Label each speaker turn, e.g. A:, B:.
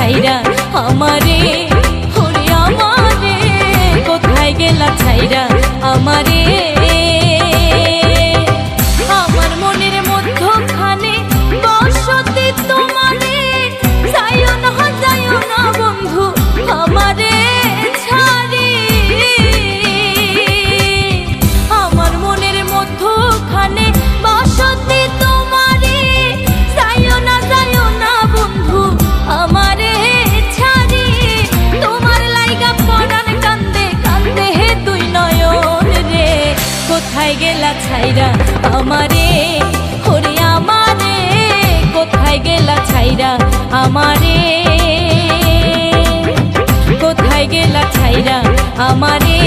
A: ছাইরা আমারে, ওরে আমারে কোথায় গেলা ছাইরা আমারে। আমার মনের মধ্যখানে বসতি তোমারে, যাইও না বন্ধু আমারে ছাড়ি। আমার মনের মধ্যখানে বসতি তোমারে, যাইও না বন্ধু আমারে ছাড়ি। তোমার লাইগা পরাণ কান্দে কান্দে হে দুই নয়ন রে, কোথায় গেলা ছাইরা আমারে, ওরে আমারে কোথায় গেলা ছাইরা আমারে, কোথায় গেলা ছাইরা আমারে।